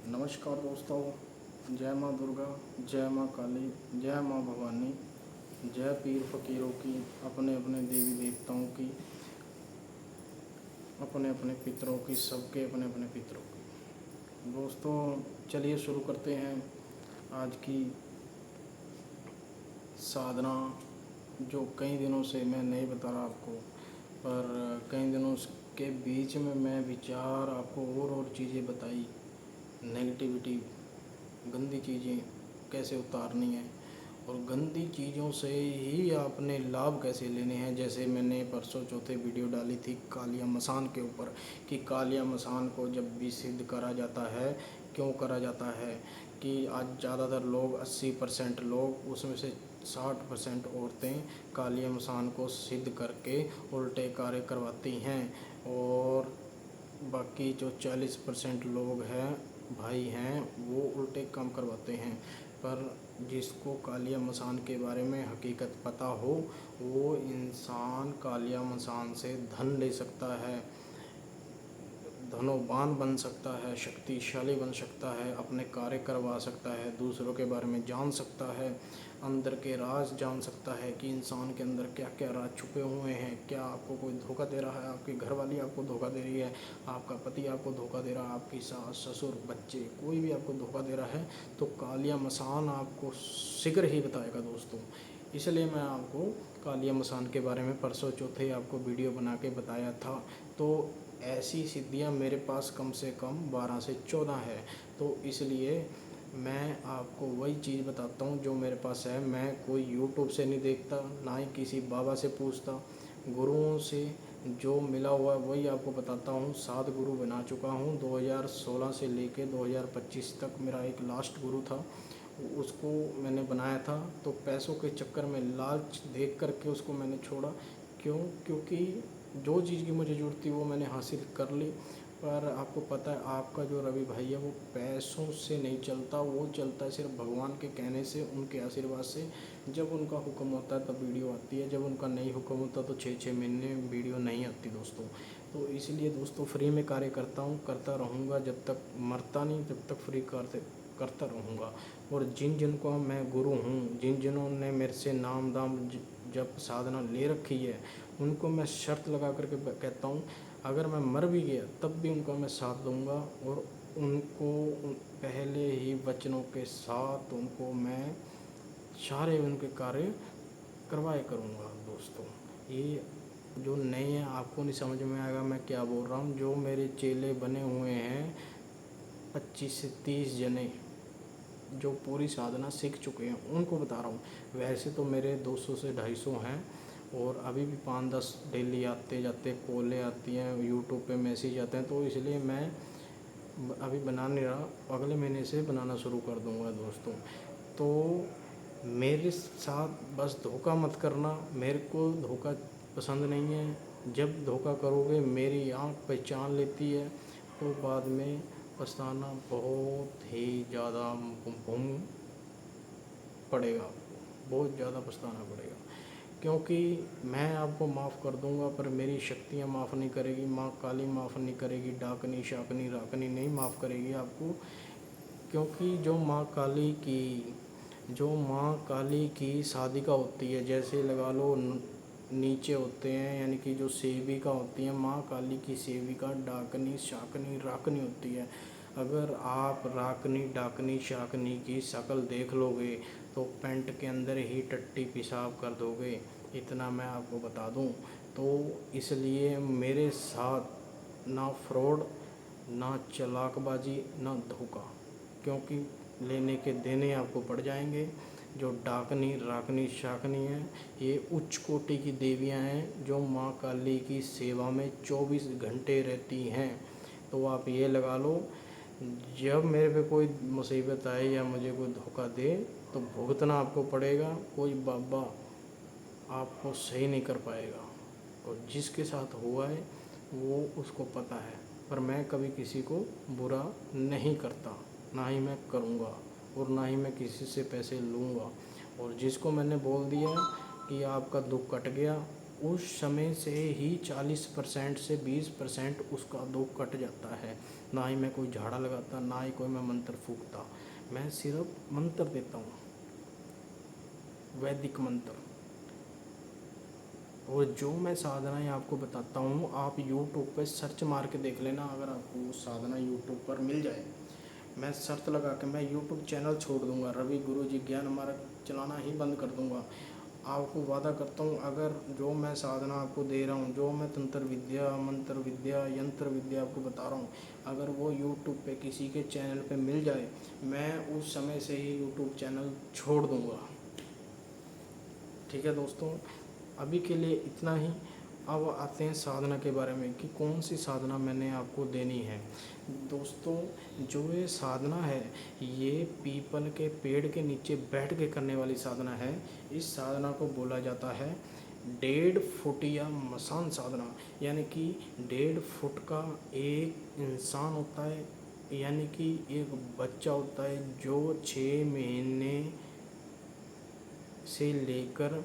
नमस्कार दोस्तों। जय माँ दुर्गा, जय माँ काली, जय माँ भवानी, जय पीर फकीरों की, अपने अपने देवी देवताओं की, अपने अपने पितरों की, सबके अपने अपने पितरों की। दोस्तों चलिए शुरू करते हैं आज की साधना, जो कई दिनों से मैं नहीं बता रहा आपको, पर कई दिनों के बीच में मैं विचार आपको और चीज़ें बताई। नेगेटिविटी, गंदी चीज़ें कैसे उतारनी है और गंदी चीज़ों से ही आपने लाभ कैसे लेने हैं। जैसे मैंने परसों चौथे वीडियो डाली थी कालिया मसान के ऊपर कि कालिया मसान को जब भी सिद्ध करा जाता है, क्यों करा जाता है कि आज ज़्यादातर लोग 80% लोग, उसमें से 60% औरतें कालिया मसान को सिद्ध करके उल्टे कार्य करवाती हैं और बाकी जो 40% लोग हैं, भाई हैं, वो उल्टे काम करवाते हैं। पर जिसको कालिया मसान के बारे में हकीकत पता हो, वो इंसान कालिया मसान से धन ले सकता है, धनोवान बन सकता है, शक्तिशाली बन सकता है, अपने कार्य करवा सकता है, दूसरों के बारे में जान सकता है, अंदर के राज जान सकता है कि इंसान के अंदर क्या क्या राज छुपे हुए हैं। क्या आपको कोई धोखा दे रहा है, आपकी घरवाली आपको धोखा दे रही है, आपका पति आपको धोखा दे रहा है, आपकी सास ससुर बच्चे कोई भी आपको धोखा दे रहा है, तो कालिया मसान आपको शीघ्र ही बताएगा दोस्तों। इसलिए मैं आपको कालिया मसान के बारे में परसों चौथे आपको वीडियो बना के बताया था। तो ऐसी सिद्धियां मेरे पास कम से कम 12 से 14 है। तो इसलिए मैं आपको वही चीज़ बताता हूँ जो मेरे पास है। मैं कोई यूट्यूब से नहीं देखता, ना ही किसी बाबा से पूछता, गुरुओं से जो मिला हुआ है वही आपको बताता हूँ। 7 गुरु बना चुका हूँ, 2016 से लेके 2025 तक मेरा एक लास्ट गुरु था, उसको मैंने बनाया था। तो पैसों के चक्कर में लालच देख करके उसको मैंने छोड़ा। क्यों? क्योंकि जो चीज़ की मुझे ज़रूरत थी वो मैंने हासिल कर ली। पर आपको पता है आपका जो रवि भाई है वो पैसों से नहीं चलता, वो चलता है सिर्फ भगवान के कहने से, उनके आशीर्वाद से। जब उनका हुक्म होता है तब वीडियो आती है, जब उनका नहीं हुक्म होता तो 6-6 महीने वीडियो नहीं आती दोस्तों। तो इसलिए दोस्तों फ्री में कार्य करता हूँ, करता रहूँगा, जब तक मरता नहीं तब तक फ्री करता रहूँगा। और जिन जिन को मैं गुरु हूँ, जिन जिन्होंने मेरे से नाम दाम जब साधना ले रखी है, उनको मैं शर्त लगा करके कहता हूँ, अगर मैं मर भी गया तब भी उनका मैं साथ दूंगा और उनको पहले ही वचनों के साथ उनको मैं सारे उनके कार्य करवाए करूँगा दोस्तों। ये जो नहीं है आपको नहीं समझ में आएगा मैं क्या बोल रहा हूँ। जो मेरे चेले बने हुए हैं 25 से 30 जने, जो पूरी साधना सीख चुके हैं, उनको बता रहा हूँ। वैसे तो मेरे 200 से 250 हैं और अभी भी 5-10 डेली आते जाते कॉलें आती हैं, यूट्यूब पे मैसेज आते हैं। तो इसलिए मैं अभी बना नहीं रहा, अगले महीने से बनाना शुरू कर दूँगा दोस्तों। तो मेरे साथ बस धोखा मत करना, मेरे को धोखा पसंद नहीं है। जब धोखा करोगे मेरी आँख पहचान लेती है तो बाद में पछताना बहुत ही ज़्यादा भूम पड़ेगा आपको, बहुत ज़्यादा पछताना पड़ेगा। क्योंकि मैं आपको माफ़ कर दूंगा पर मेरी शक्तियाँ माफ़ नहीं करेगी, माँ काली माफ़ नहीं करेगी, डाकनी शाकनी राकनी नहीं माफ़ करेगी आपको। क्योंकि जो माँ काली की साधिका होती है, जैसे लगा लो नीचे होते हैं, यानी कि जो सेविका होती हैं, माँ काली की सेविका डाकनी शाकनी राकनी होती है। अगर आप राकनी डाकनी शाकनी की शक्ल देख लोगे तो पैंट के अंदर ही टट्टी पेशाब कर दोगे, इतना मैं आपको बता दूं। तो इसलिए मेरे साथ ना फ्रॉड, ना चालाकबाजी, ना धोखा, क्योंकि लेने के देने आपको पड़ जाएंगे। जो डाकनी राकनी शाकनी हैं ये उच्च कोटि की देवियां हैं जो माँ काली की सेवा में 24 घंटे रहती हैं। तो आप ये लगा लो, जब मेरे पे कोई मुसीबत आए या मुझे कोई धोखा दे तो भुगतना आपको पड़ेगा। कोई बाबा आपको सही नहीं कर पाएगा और जिसके साथ हुआ है वो उसको पता है। पर मैं कभी किसी को बुरा नहीं करता, ना ही मैं करूँगा और ना ही मैं किसी से पैसे लूँगा। और जिसको मैंने बोल दिया कि आपका दुख कट गया, उस समय से ही 40% से 20% उसका दुख कट जाता है। ना ही मैं कोई झाड़ा लगाता, ना ही कोई मैं मंत्र फूँकता, मैं सिर्फ मंत्र देता हूँ, वैदिक मंत्र। और जो मैं साधनाएँ आपको बताता हूँ, आप यूट्यूब पे सर्च मार के देख लेना, अगर आपको वो साधना यूट्यूब पर मिल जाए, मैं शर्त लगा के मैं यूट्यूब चैनल छोड़ दूंगा, रवि गुरुजी ज्ञान मार्ग चलाना ही बंद कर दूंगा। आपको वादा करता हूँ, अगर जो मैं साधना आपको दे रहा हूँ, जो मैं तंत्र विद्या, मंत्र विद्या, यंत्र विद्या आपको बता रहा हूँ, अगर वो यूट्यूब पे किसी के चैनल पे मिल जाए, मैं उस समय से ही यूट्यूब चैनल छोड़ दूँगा। ठीक है दोस्तों, अभी के लिए इतना ही। अब आते हैं साधना के बारे में कि कौन सी साधना मैंने आपको देनी है। दोस्तों, जो ये साधना है, ये पीपल के पेड़ के नीचे बैठ के करने वाली साधना है। इस साधना को बोला जाता है 1.5 फुटिया मसान साधना। यानी कि 1.5 फुट का एक इंसान होता है, यानी कि एक बच्चा होता है जो 6 महीने से लेकर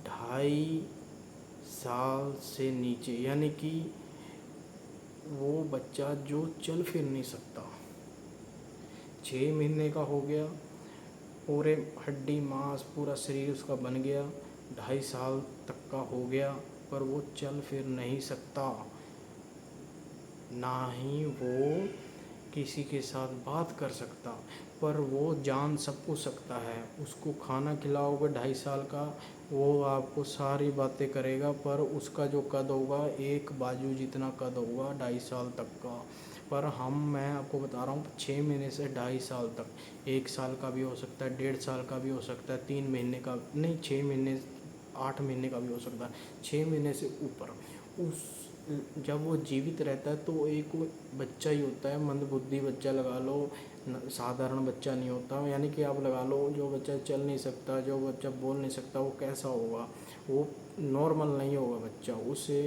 2.5 साल से नीचे, यानी कि वो बच्चा जो चल फिर नहीं सकता, 6 महीने का हो गया, पूरे हड्डी मांस पूरा शरीर उसका बन गया, 2.5 साल तक का हो गया, पर वो चल फिर नहीं सकता, ना ही वो किसी के साथ बात कर सकता, पर वो जान सब कुछ सकता है। उसको खाना खिलाओगे 2.5 साल का, वो आपको सारी बातें करेगा, पर उसका जो कद होगा एक बाजू जितना कद होगा 2.5 साल तक का। पर मैं आपको बता रहा हूँ 6 महीने से 2.5 साल तक, 1 साल का भी हो सकता है, 1.5 साल का भी हो सकता है, 3 महीने का नहीं, 6 महीने 8 महीने का भी हो सकता है, 6 महीने से ऊपर। उस जब वो जीवित रहता है तो एक वो बच्चा ही होता है, मंदबुद्धि बच्चा लगा लो, साधारण बच्चा नहीं होता। यानी कि आप लगा लो, जो बच्चा चल नहीं सकता, जो बच्चा बोल नहीं सकता, वो कैसा होगा, वो नॉर्मल नहीं होगा बच्चा, उसे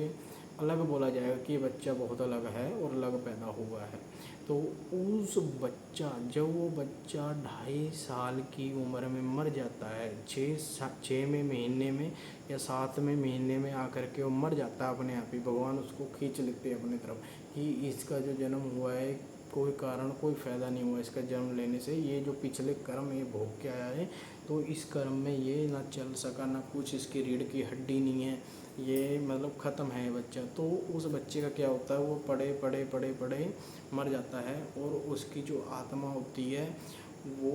अलग बोला जाएगा कि ये बच्चा बहुत अलग है और अलग पैदा हुआ है। तो उस बच्चा, जब वो बच्चा 2.5 साल की उम्र में मर जाता है, 6वें महीने में या 7वें महीने में आकर के वो मर जाता है अपने आप ही, भगवान उसको खींच लेते हैं अपनी तरफ कि इसका जो जन्म हुआ है कोई कारण कोई फ़ायदा नहीं हुआ इसका जन्म लेने से, ये जो पिछले कर्म ये भोग के आया है, तो इस कर्म में ये ना चल सका, ना कुछ इसकी रीढ़ की हड्डी नहीं है, ये मतलब ख़त्म है ये बच्चा। तो उस बच्चे का क्या होता है, वो पढ़े पढ़े पढ़े पढ़े मर जाता है, और उसकी जो आत्मा होती है वो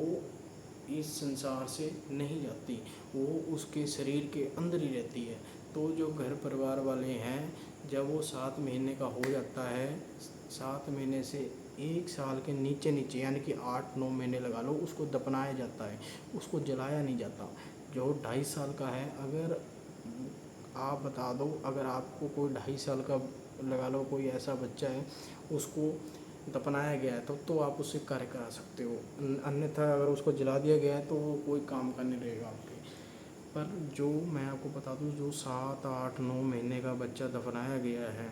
इस संसार से नहीं जाती, वो उसके शरीर के अंदर ही रहती है। तो जो घर परिवार वाले हैं, जब वो 7 महीने का हो जाता है, 7 महीने से 1 साल के नीचे नीचे, यानी कि 8-9 महीने लगा लो, उसको दफनाया जाता है, उसको जलाया नहीं जाता। जो 2.5 साल का है, अगर आप बता दो, अगर आपको कोई 2.5 साल का लगा लो कोई ऐसा बच्चा है, उसको दफनाया गया है, तो आप उससे कार्य करा सकते हो। अन्यथा अगर उसको जला दिया गया है तो वो कोई काम का नहीं रहेगा आपके। पर जो मैं आपको बता दूँ, जो 7-8-9 महीने का बच्चा दफनाया गया है,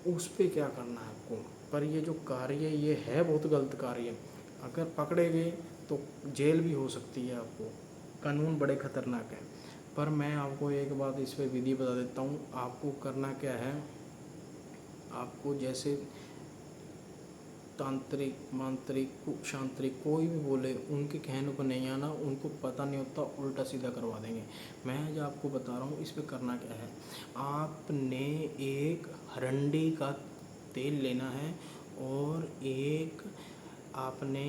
उस पे क्या करना है आपको। पर ये जो कार्य ये है बहुत गलत कार्य, अगर पकड़े गए तो जेल भी हो सकती है आपको, कानून बड़े ख़तरनाक हैं। पर मैं आपको एक बात इस पे विधि बता देता हूँ, आपको करना क्या है, आपको जैसे तांत्रिक, मांत्रिक, शांत्रिक कोई भी बोले, उनके कहने को नहीं आना, उनको पता नहीं होता, उल्टा सीधा करवा देंगे। मैं आज आपको बता रहा हूँ इस पे करना क्या है। आपने एक हरंडी का तेल लेना है, और एक आपने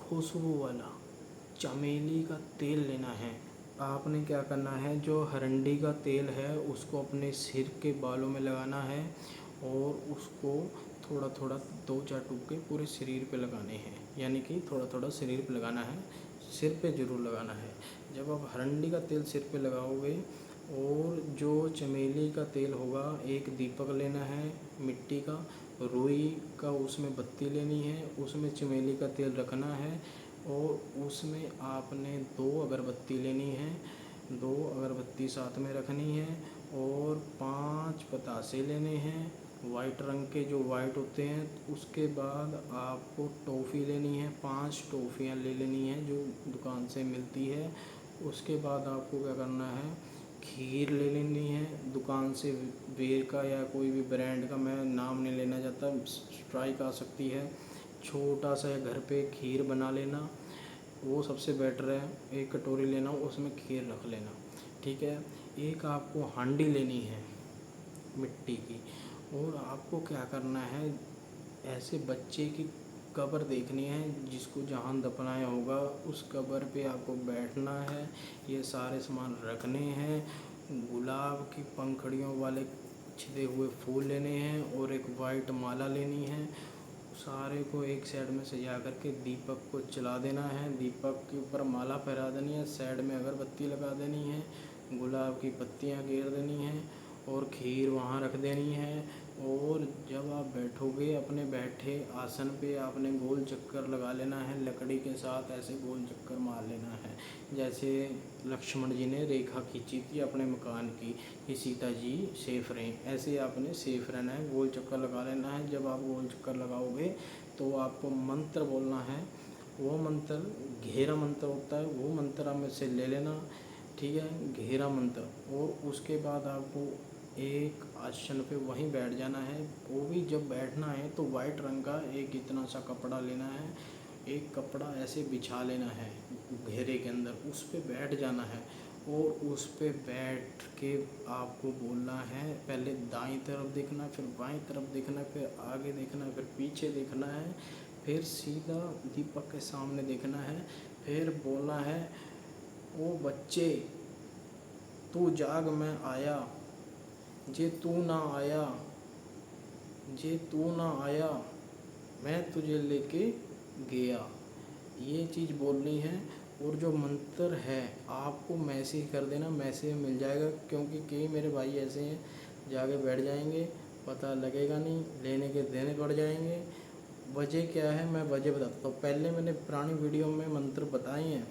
खुशबू वाला चमेली का तेल लेना है। आपने क्या करना है, जो हरंडी का तेल है उसको अपने सिर के बालों में लगाना है, और उसको थोड़ा थोड़ा 2-4 टुक्के पूरे शरीर पे लगाने हैं, यानी कि थोड़ा थोड़ा शरीर पे लगाना है, सिर पे ज़रूर लगाना है। जब आप हरंडी का तेल सिर पे लगाओगे, और जो चमेली का तेल होगा, एक दीपक लेना है मिट्टी का, रुई का उसमें बत्ती लेनी है, उसमें चमेली का तेल रखना है, और उसमें आपने 2 अगरबत्ती लेनी है, 2 अगरबत्ती साथ में रखनी है, और 5 पतासे लेने हैं वाइट रंग के, जो वाइट होते हैं। उसके बाद आपको टॉफ़ी लेनी है, 5 टॉफ़ियाँ ले लेनी है जो दुकान से मिलती है। उसके बाद आपको क्या करना है खीर ले लेनी है दुकान से, बेर का या कोई भी ब्रांड का, मैं नाम नहीं लेना चाहता, स्ट्राइक आ सकती है। छोटा सा घर पे खीर बना लेना, वो सबसे बेटर है। एक कटोरी लेना, उसमें खीर रख लेना, ठीक है। एक आपको हांडी लेनी है मिट्टी की, और आपको क्या करना है, ऐसे बच्चे की कब्र देखनी है जिसको जहाँ दफनाया होगा, उस कब्र पे आपको बैठना है। ये सारे सामान रखने हैं। गुलाब की पंखड़ियों वाले छिदे हुए फूल लेने हैं और एक वाइट माला लेनी है। सारे को एक साइड में सजा करके दीपक को जला देना है। दीपक के ऊपर माला पहरा देनी है, साइड में अगरबत्ती लगा देनी है, गुलाब की पत्तियां घेर देनी हैं और खीर वहाँ रख देनी है। और जब आप बैठोगे अपने बैठे आसन पे, आपने गोल चक्कर लगा लेना है लकड़ी के साथ, ऐसे गोल चक्कर मार लेना है जैसे लक्ष्मण जी ने रेखा खींची थी अपने मकान की कि सीता जी सेफ रहें, ऐसे आपने सेफ रहना है। गोल चक्कर लगा लेना है। जब आप गोल चक्कर लगाओगे तो आपको मंत्र बोलना है। वो मंत्र घेरा मंत्र होता है, वो मंत्र आप मुझसे ले लेना, ठीक है, घेरा मंत्र। और उसके बाद आपको एक आसन पे वहीं बैठ जाना है। वो भी जब बैठना है तो वाइट रंग का एक इतना सा कपड़ा लेना है, एक कपड़ा ऐसे बिछा लेना है घेरे के अंदर, उस पे बैठ जाना है। और उस पे बैठ के आपको बोलना है, पहले दाईं तरफ देखना, फिर बाईं तरफ देखना, फिर आगे देखना, फिर पीछे देखना है, फिर सीधा दीपक के सामने देखना है। फिर बोलना है, ओ बच्चे तू जाग मैं आया, जे तू ना आया, जे तू ना आया मैं तुझे लेके गया। ये चीज़ बोलनी है। और जो मंत्र है आपको मैसेज कर देना, मैसेज मिल जाएगा, क्योंकि कई मेरे भाई ऐसे हैं जाके बैठ जाएंगे, पता लगेगा नहीं, लेने के देने पड़ जाएंगे। वजह क्या है मैं वजह बताता हूँ। पहले मैंने पुरानी वीडियो में मंत्र बताए हैं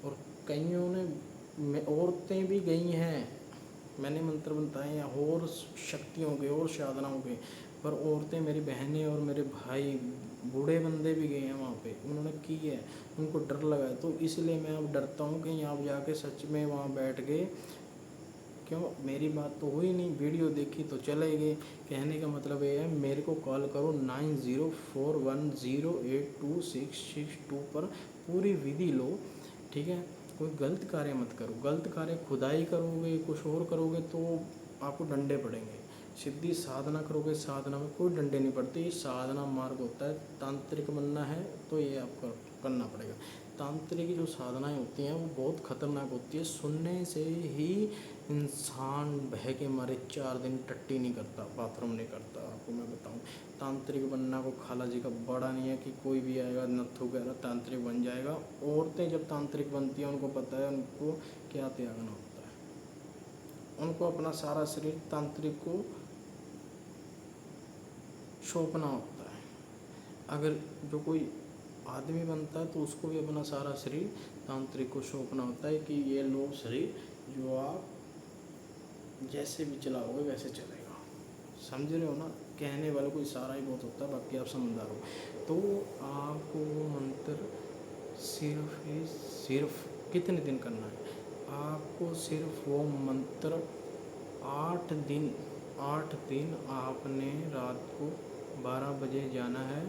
और कईयों ने, औरतें भी गई हैं, मैंने मंत्र बताए हैं और शक्तियों के और साधनाओं के, पर औरतें मेरी बहनें और मेरे भाई बूढ़े बंदे भी गए हैं वहाँ पे, उन्होंने की है, उनको डर लगा है। तो इसलिए मैं अब डरता हूँ कि आप जाके सच में वहाँ बैठ गए। क्यों, मेरी बात तो हुई नहीं, वीडियो देखी तो चले गए। कहने का मतलब ये है, मेरे को कॉल करो 9041082662 पर, पूरी विधि लो, ठीक है। कोई गलत कार्य मत करो। गलत कार्य खुदाई करोगे, कुछ और करोगे तो आपको डंडे पड़ेंगे। सीधी साधना करोगे, साधना में कोई डंडे नहीं पड़ते। ये साधना मार्ग होता है। तांत्रिक बनना है तो ये आपको करना पड़ेगा। तांत्रिक जो साधनाएं होती हैं वो बहुत खतरनाक होती है। सुनने से ही इंसान बह के मारे 4 दिन टट्टी नहीं करता, बाथरूम नहीं करता। आपको मैं बताऊं, तांत्रिक बनना को खाला जी का बड़ा नहीं है कि कोई भी आएगा नत्थु कह रहा तांत्रिक बन जाएगा। औरतें जब तांत्रिक बनती हैं उनको पता है उनको क्या त्यागना होता है। उनको अपना सारा शरीर तांत्रिक को सौंपना होता है। अगर जो कोई आदमी बनता है तो उसको भी अपना सारा शरीर तांत्रिक को सौंपना होता है कि ये लो शरीर, जो आप जैसे भी चलाओगे वैसे चलेगा। समझ रहे हो ना, कहने वाले को इशारा ही बहुत होता है, बाकी आप समझदार हो। तो आपको वो मंत्र सिर्फ कितने दिन करना है, आपको सिर्फ वो मंत्र 8 दिन आपने रात को 12 बजे जाना है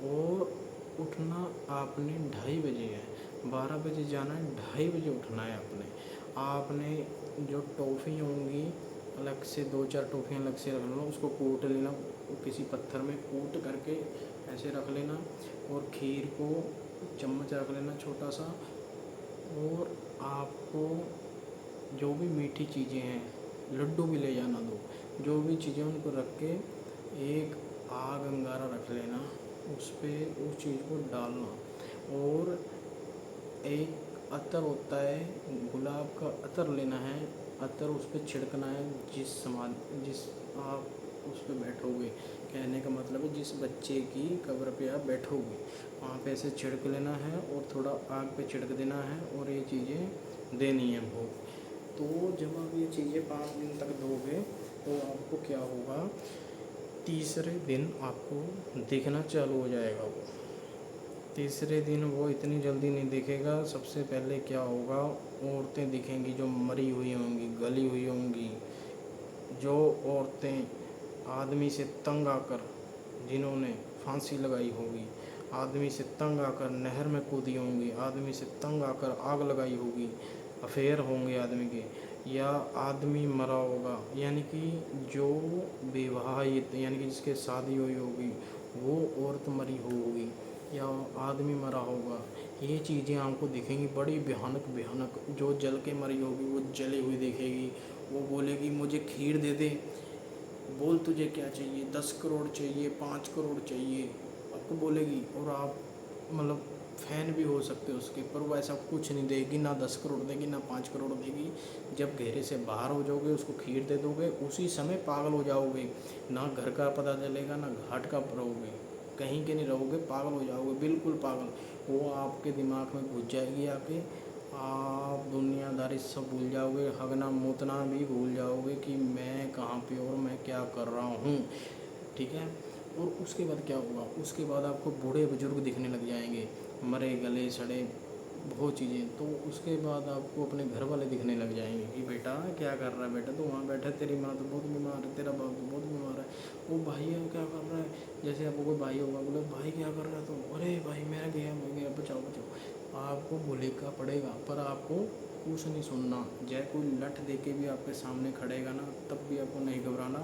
और उठना आपने 2:30 बजे है। 12 बजे जाना है, 2:30 बजे उठना है आपने जो टॉफ़ी होंगी अलग से 2-4 टॉफ़ियाँ अलग से रख लेना, उसको कूट लेना, किसी पत्थर में कूट करके ऐसे रख लेना। और खीर को चम्मच रख लेना छोटा सा। और आपको जो भी मीठी चीज़ें हैं, लड्डू भी ले जाना 2, जो भी चीज़ें उनको रख के एक आग अंगारा रख लेना, उस पर उस चीज़ को डालना। और एक अतर होता है, गुलाब का अतर लेना है, अतर उस पर छिड़कना है। जिस आप उस पर बैठोगे, कहने का मतलब है जिस बच्चे की कब्र पे आप बैठोगे वहाँ पे ऐसे छिड़क लेना है और थोड़ा आग पे छिड़क देना है और ये चीज़ें देनी है भोग। तो जब आप ये चीज़ें 5 दिन तक दोगे तो आपको क्या होगा, तीसरे दिन आपको दिखना चालू हो जाएगा वो। तीसरे दिन वो इतनी जल्दी नहीं दिखेगा। सबसे पहले क्या होगा, औरतें दिखेंगी जो मरी हुई होंगी, गली हुई होंगी। जो औरतें आदमी से तंग आकर, जिन्होंने फांसी लगाई होगी, आदमी से तंग आकर नहर में कूदी होंगी, आदमी से तंग आकर आग लगाई होगी, अफेयर होंगे आदमी के, या आदमी मरा होगा, यानी कि जो विवाहित यानी कि जिसके शादी हुई होगी वो औरत मरी होगी या आदमी मरा होगा, ये चीज़ें आपको दिखेंगी बड़ी भयानक भयानक। जो जल के मरी होगी वो जली हुई दिखेगी, वो बोलेगी मुझे खीर दे दे, बोल तुझे क्या चाहिए, 10 करोड़ चाहिए, 5 करोड़ चाहिए, आपको बोलेगी। और आप मतलब फ़ैन भी हो सकते हो उसके, पर वो ऐसा कुछ नहीं देगी, ना 10 करोड़ देगी ना 5 करोड़ देगी। जब घेरे से बाहर हो जाओगे उसको खीर दे दोगे, उसी समय पागल हो जाओगे, ना घर का पता चलेगा ना घाट का रहोगे, कहीं के नहीं रहोगे, पागल हो जाओगे, बिल्कुल पागल। वो आपके दिमाग में घुस जाएगी आके, आप दुनियादारी सब भूल जाओगे, हगना मूतना भी भूल जाओगे कि मैं कहाँ पे और मैं क्या कर रहा हूँ, ठीक है। और उसके बाद क्या होगा, उसके बाद आपको बूढ़े बुजुर्ग दिखने लग जाएंगे, मरे गले सड़े बहुत चीज़ें। तो उसके बाद आपको अपने घर वाले दिखने लग जाएंगे कि बेटा क्या कर रहा है, बेटा तो वहाँ बैठा, तेरी माँ तो बहुत बीमार है, तेरा बाप तो बहुत बीमार है, वो भाई है क्या कर रहा है। जैसे आपको कोई भाई होगा, बोले भाई क्या कर रहा है, तो अरे भाई मैं गया बचाओ बचाओ, आपको बोलेगा पड़ेगा, पर आपको कुछ नहीं सुनना। चाहे कोई लठ दे के भी आपके सामने खड़ेगा ना, तब भी आपको नहीं घबराना,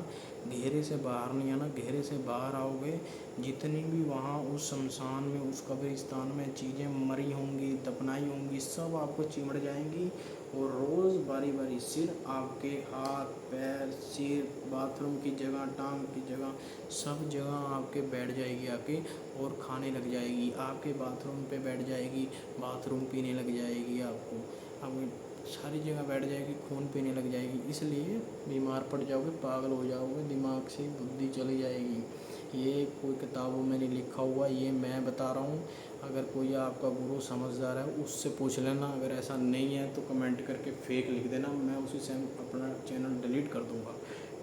घेरे से बाहर नहीं आना। घेरे से बाहर आओगे, जितनी भी वहाँ उस शमशान में, उस कब्रिस्तान में चीज़ें मरी होंगी, दफनाई होंगी, सब आपको चिमड़ जाएंगी। और रोज़ बारी बारी सिर, आपके हाथ पैर, सिर, बाथरूम की जगह, टांग की जगह, सब जगह आपके बैठ जाएगी आके, और खाने लग जाएगी, आपके बाथरूम पे बैठ जाएगी, बाथरूम पीने लग जाएगी, आपको सारी जगह बैठ जाएगी, खून पीने लग जाएगी। इसलिए बीमार पड़ जाओगे, पागल हो जाओगे, दिमाग से बुद्धि चली जाएगी। ये कोई किताबों में नहीं लिखा हुआ, ये मैं बता रहा हूँ। अगर कोई आपका गुरु समझदार है उससे पूछ लेना, अगर ऐसा नहीं है तो कमेंट करके फेक लिख देना, मैं उसी से अपना चैनल डिलीट कर दूँगा,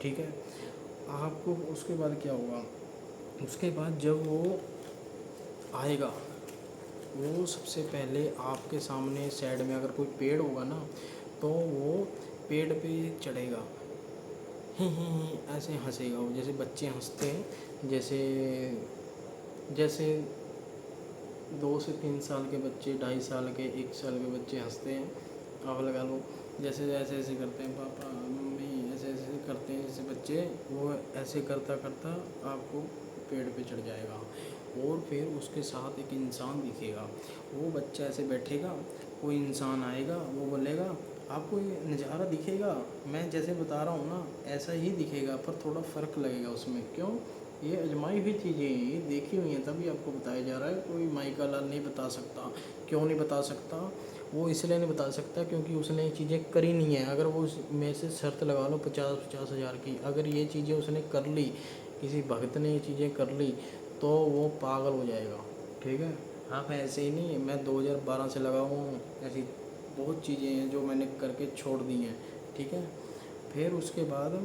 ठीक है। आपको उसके बाद क्या होगा, उसके बाद जब वो आएगा, वो सबसे पहले आपके सामने साइड में अगर कोई पेड़ होगा ना, तो वो पेड़ पे चढ़ेगा, ही ऐसे हंसेगा वो, जैसे बच्चे हंसते हैं, जैसे जैसे 2 से 3 साल के बच्चे, 2.5 साल के, 1 साल के बच्चे हंसते हैं, आप लगा लो, जैसे ऐसे ऐसे करते हैं, पापा मम्मी ऐसे ऐसे करते हैं जैसे बच्चे, वो ऐसे करता करता आपको पेड़ पे चढ़ जाएगा। और फिर उसके साथ एक इंसान दिखेगा, वो बच्चा ऐसे बैठेगा, कोई इंसान आएगा, वो बोलेगा आपको ये नज़ारा दिखेगा, मैं जैसे बता रहा हूँ ना ऐसा ही दिखेगा, पर थोड़ा फ़र्क लगेगा उसमें। क्यों, ये आजमाई हुई चीज़ें हैं, ये देखी हुई हैं, तभी आपको बताया जा रहा है। कोई माइका लाल नहीं बता सकता। क्यों नहीं बता सकता, वो इसलिए नहीं बता सकता क्योंकि उसने ये चीज़ें करी नहीं है। अगर वो में से शर्त लगा लो 50-50 हज़ार की, अगर ये चीज़ें उसने कर ली, किसी भक्त ने ये चीज़ें कर ली, तो वो पागल हो जाएगा, ठीक है। आप ऐसे ही नहीं, मैं 2012 से लगा हूँ, ऐसी बहुत चीज़ें हैं जो मैंने करके छोड़ दी हैं, ठीक है। फिर उसके बाद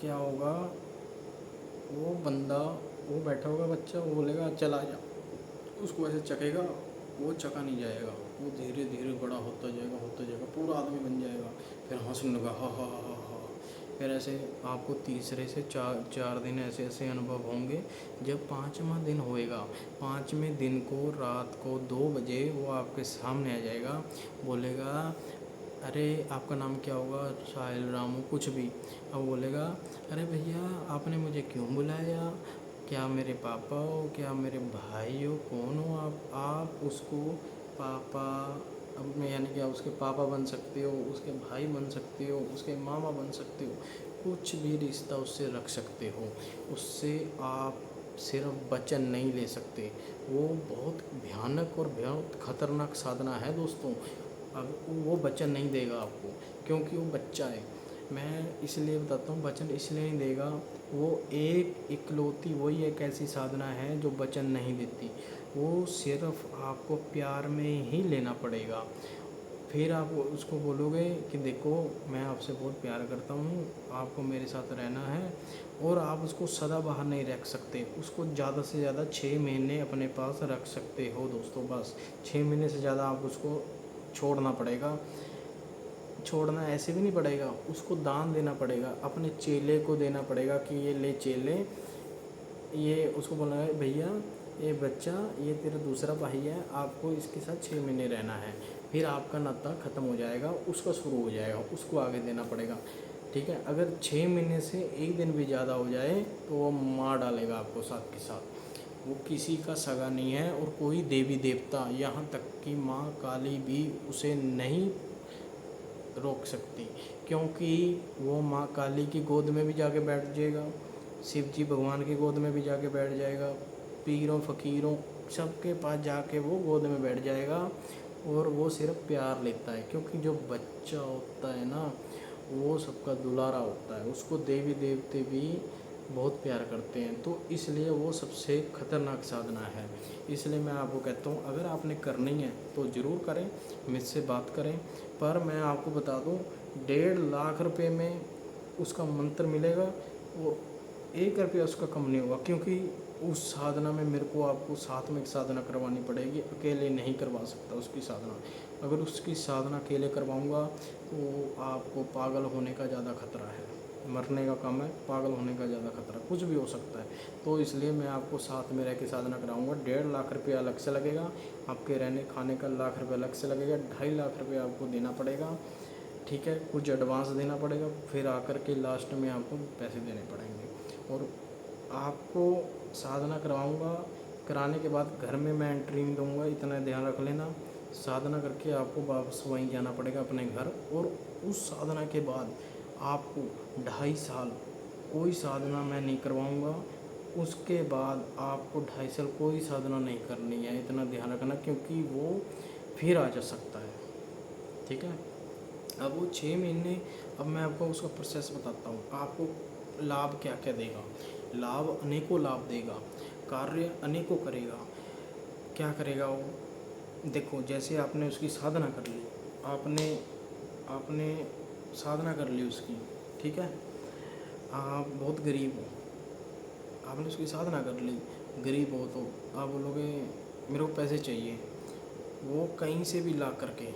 क्या होगा, वो बंदा, वो बैठा होगा बच्चा, वो बोलेगा चल आ जा, उसको ऐसे चखेगा, वो चका नहीं जाएगा, वो धीरे धीरे बड़ा होता जाएगा, पूरा आदमी बन जाएगा, फिर हंसने लगा हा हा हा हा। फिर ऐसे आपको तीसरे से चार दिन ऐसे ऐसे अनुभव होंगे। जब 5वां दिन होएगा, 5वें दिन को रात को 2 बजे वो आपके सामने आ जाएगा, बोलेगा अरे आपका नाम क्या होगा, साहिल, रामू, कुछ भी। अब बोलेगा अरे भैया आपने मुझे क्यों बुलाया, क्या मेरे पापा हो, क्या मेरे भाई हो, कौन हो आप उसको पापा, अब मैं यानी कि आप उसके पापा बन सकते हो, उसके भाई बन सकते हो, उसके मामा बन सकते हो, कुछ भी रिश्ता उससे रख सकते हो, उससे आप सिर्फ वचन नहीं ले सकते। वो बहुत भयानक और बहुत खतरनाक साधना है दोस्तों। अब वो वचन नहीं देगा आपको, क्योंकि वो बच्चा है। मैं इसलिए बताता हूँ, वचन इसलिए नहीं देगा, वो एक इकलौती वही एक ऐसी साधना है जो वचन नहीं देती। वो सिर्फ आपको प्यार में ही लेना पड़ेगा। फिर आप उसको बोलोगे कि देखो मैं आपसे बहुत प्यार करता हूँ, आपको मेरे साथ रहना है, और आप उसको सदाबहार नहीं रख सकते, उसको ज़्यादा से ज़्यादा 6 महीने अपने पास रख सकते हो दोस्तों, बस 6 महीने से ज़्यादा आप उसको छोड़ना पड़ेगा। छोड़ना ऐसे भी नहीं पड़ेगा, उसको दान देना पड़ेगा, अपने चेले को देना पड़ेगा कि ये ले चेले, ये उसको बोलना है भैया ये बच्चा ये तेरा दूसरा भाई है, आपको इसके साथ 6 महीने रहना है, फिर आपका नाता ख़त्म हो जाएगा, उसका शुरू हो जाएगा, उसको आगे देना पड़ेगा। ठीक है, अगर 6 महीने से एक दिन भी ज़्यादा हो जाए तो वो मार डालेगा आपको साथ के साथ। वो किसी का सगा नहीं है, और कोई देवी देवता, यहाँ तक कि माँ काली भी उसे नहीं रोक सकती, क्योंकि वो माँ काली की गोद में भी जाके बैठ जाएगा, शिव जी भगवान की गोद में भी जाके बैठ जाएगा, पीरों फ़कीरों सबके पास जाके वो गोद में बैठ जाएगा, और वो सिर्फ प्यार लेता है, क्योंकि जो बच्चा होता है ना वो सबका दुलारा होता है, उसको देवी देवते भी बहुत प्यार करते हैं, तो इसलिए वो सबसे खतरनाक साधना है। इसलिए मैं आपको कहता हूँ अगर आपने करनी है तो ज़रूर करें, मुझसे बात करें, पर मैं आपको बता दूँ 1.5 लाख रुपए में उसका मंत्र मिलेगा, वो 1 रुपया उसका कम नहीं होगा, क्योंकि उस साधना में मेरे को आपको साथ में एक साधना करवानी पड़ेगी, अकेले नहीं करवा सकता उसकी साधना। अगर उसकी साधना अकेले करवाऊँगा तो आपको पागल होने का ज़्यादा खतरा है, मरने का कम है, पागल होने का ज़्यादा खतरा, कुछ भी हो सकता है। तो इसलिए मैं आपको साथ में रह के साधना कराऊंगा। 1.5 लाख रुपया अलग से लगेगा, आपके रहने खाने का 1 लाख रुपया अलग से लगेगा, 2.5 लाख रुपया आपको देना पड़ेगा। ठीक है, कुछ एडवांस देना पड़ेगा, फिर आकर के लास्ट में आपको पैसे देने पड़ेंगे। और आपको साधना करवाऊँगा, कराने के बाद घर में मैं एंट्री नहीं दूँगा, इतना ध्यान रख लेना। साधना करके आपको वापस वहीं जाना पड़ेगा अपने घर, और उस साधना के बाद आपको 2.5 साल कोई साधना मैं नहीं करवाऊँगा। उसके बाद आपको 2.5 साल कोई साधना नहीं करनी है, इतना ध्यान रखना, क्योंकि वो फिर आ जा सकता है। ठीक है, अब वो 6 महीने, अब मैं आपको उसका प्रोसेस बताता हूँ, आपको लाभ क्या क्या देगा। लाभ अनेकों लाभ देगा, कार्य अनेकों करेगा। क्या करेगा वो, देखो जैसे आपने उसकी साधना कर ली, आपने आपने साधना कर ली उसकी, ठीक है, आप बहुत गरीब हो, आपने उसकी साधना कर ली, गरीब हो तो आप बोलोगे मेरे को पैसे चाहिए, वो कहीं से भी ला करके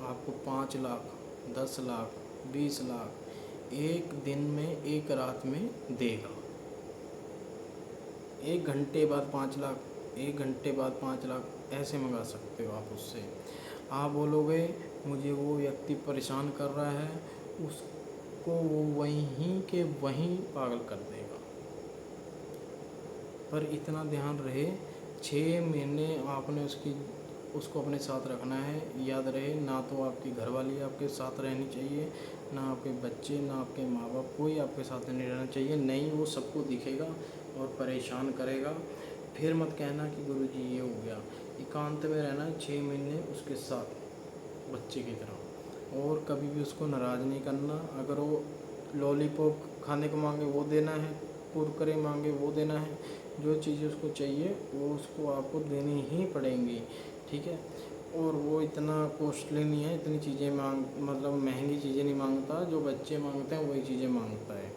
आपको 5 लाख 10 लाख 20 लाख एक दिन में एक रात में देगा। 1 घंटे बाद 5 लाख, 1 घंटे बाद 5 लाख ऐसे मंगा सकते हो आप उससे। आप बोलोगे मुझे वो व्यक्ति परेशान कर रहा है, उसको वो वहीं के वहीं पागल कर देगा। पर इतना ध्यान रहे 6 महीने आपने उसको अपने साथ रखना है। याद रहे, ना तो आपकी घरवाली आपके साथ रहनी चाहिए, ना आपके बच्चे, ना आपके माँ बाप, कोई आपके साथ नहीं रहना चाहिए। नहीं वो सबको दिखेगा और परेशान करेगा। फिर मत कहना कि गुरुजी ये हो गया। एकांत में रहना 6 महीने उसके साथ बच्चे की तरह, और कभी भी उसको नाराज़ नहीं करना। अगर वो लॉलीपॉप खाने को मांगे वो देना है, कुरकुरे मांगे वो देना है, जो चीज़ें उसको चाहिए वो उसको आपको देनी ही पड़ेंगी। ठीक है, और वो इतना कॉस्टली नहीं है, इतनी चीज़ें मतलब महंगी चीज़ें नहीं मांगता, जो बच्चे मांगते हैं वही चीज़ें मांगता है।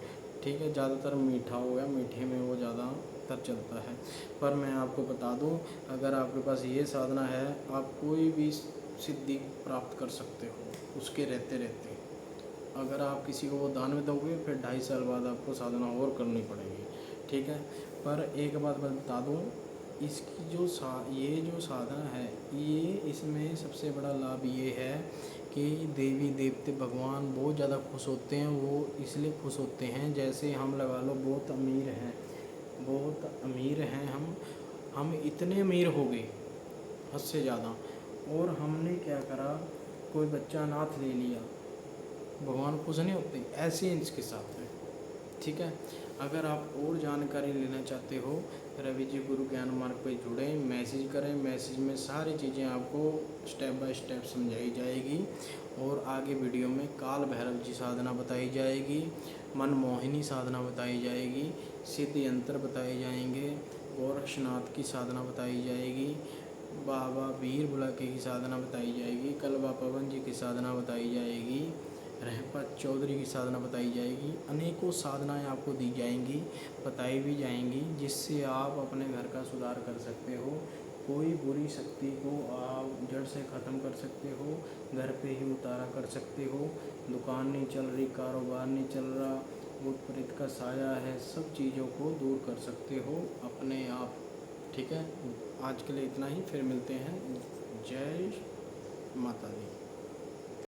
ठीक है, ज़्यादातर मीठा हो गया, मीठे में वो ज़्यादातर चलता है। पर मैं आपको बता दूं, अगर आपके पास ये साधना है आप कोई भी सिद्धि प्राप्त कर सकते हो उसके रहते रहते। अगर आप किसी को वो दान में दोगे फिर 2.5 साल बाद आपको साधना और करनी पड़ेगी। ठीक है, पर एक बात मैं बता दूँ, इसकी ये जो साधना है, ये इसमें सबसे बड़ा लाभ ये है कि देवी देवते भगवान बहुत ज़्यादा खुश होते हैं। वो इसलिए खुश होते हैं, जैसे हम लगा लो बहुत अमीर हैं, बहुत अमीर हैं हम इतने अमीर हो गए हद से ज़्यादा, और हमने क्या करा, कोई बच्चा अनाथ ले लिया, भगवान खुश नहीं होते। ऐसे ही इसके साथ है। ठीक है, अगर आप और जानकारी लेना चाहते हो, रवि जी गुरु ज्ञान मार्ग पे जुड़ें, मैसेज करें, मैसेज में सारी चीज़ें आपको स्टेप बाय स्टेप समझाई जाएगी। और आगे वीडियो में काल भैरव जी साधना बताई जाएगी, मनमोहिनी साधना बताई जाएगी, सिद्ध यंत्र बताए जाएंगे, गोरक्षनाथ की साधना बताई जाएगी, बाबा वीर बुलाके की साधना बताई जाएगी, कल बाबा पवन जी की साधना बताई जाएगी, रहपत चौधरी की साधना बताई जाएगी। अनेकों साधनाएं आपको दी जाएंगी, बताई भी जाएंगी, जिससे आप अपने घर का सुधार कर सकते हो। कोई बुरी शक्ति को आप जड़ से ख़त्म कर सकते हो, घर पे ही उतारा कर सकते हो। दुकान नहीं चल रही, कारोबार नहीं चल रहा, भूत प्रेत का साया है, सब चीज़ों को दूर कर सकते हो अपने आप। ठीक है, आज के लिए इतना ही, फिर मिलते हैं। जय माता दी।